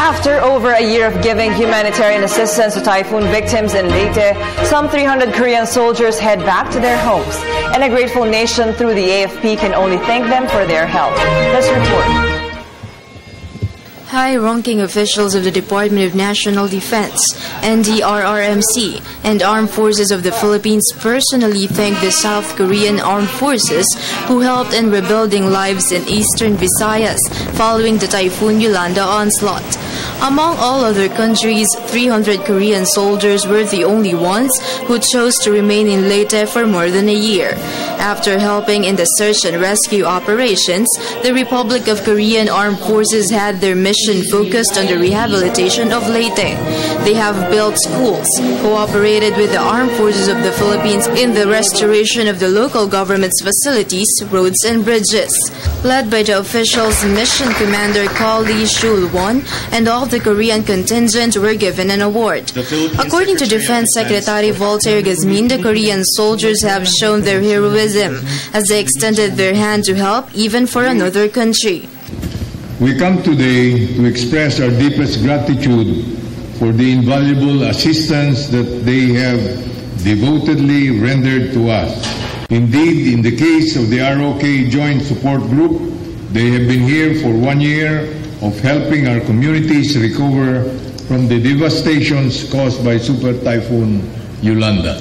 After over a year of giving humanitarian assistance to typhoon victims in Leyte, some 300 Korean soldiers head back to their homes. And a grateful nation through the AFP can only thank them for their help. Let's report. High-ranking officials of the Department of National Defense, NDRRMC, and Armed Forces of the Philippines personally thanked the South Korean Armed Forces who helped in rebuilding lives in eastern Visayas following the Typhoon Yolanda onslaught. Among all other countries, 300 Korean soldiers were the only ones who chose to remain in Leyte for more than a year. After helping in the search and rescue operations, the Republic of Korean Armed Forces had their mission focused on the rehabilitation of Leyte. They have built schools, cooperated with the Armed Forces of the Philippines in the restoration of the local government's facilities, roads, and bridges. Led by the officials, Mission Commander Carla Lizardo and all the Korean contingent were given an award. According to Defense Secretary Voltaire Gazmin, the Korean soldiers have shown their heroism as they extended their hand to help even for another country. We come today to express our deepest gratitude for the invaluable assistance that they have devotedly rendered to us. Indeed, in the case of the ROK Joint Support Group, they have been here for 1 year of helping our communities recover from the devastations caused by Super Typhoon Yolanda.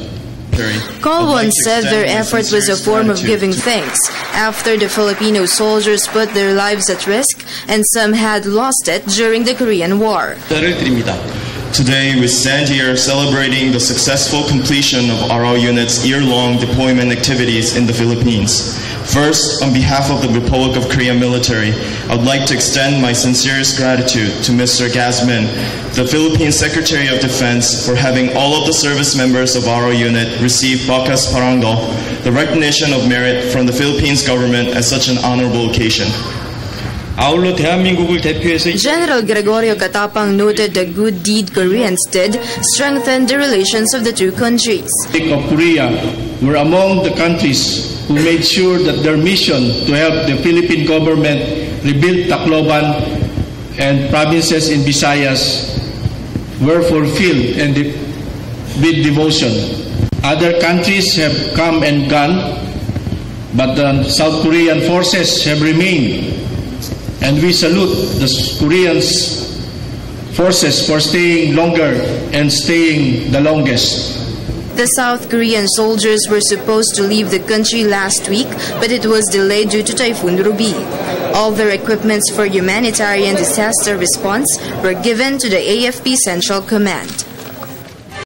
Colwon said their effort was a form of giving thanks after the Filipino soldiers put their lives at risk and some had lost it during the Korean War. Today, we stand here celebrating the successful completion of RO Unit's year-long deployment activities in the Philippines. First, on behalf of the Republic of Korea military, I would like to extend my sincerest gratitude to Mr. Gazmin, the Philippine Secretary of Defense, for having all of the service members of RO Unit receive Bakas Parangal, the recognition of merit from the Philippines government at such an honorable occasion. General Gregorio Catapang noted the good deed Koreans did strengthened the relations of the two countries. Of Korea were among the countries who made sure that their mission to help the Philippine government rebuild Tacloban and provinces in Visayas were fulfilled and with devotion. Other countries have come and gone, but the South Korean forces have remained. And we salute the Korean forces for staying longer and staying the longest. The South Korean soldiers were supposed to leave the country last week, but it was delayed due to Typhoon Ruby. All their equipments for humanitarian disaster response were given to the AFP Central Command.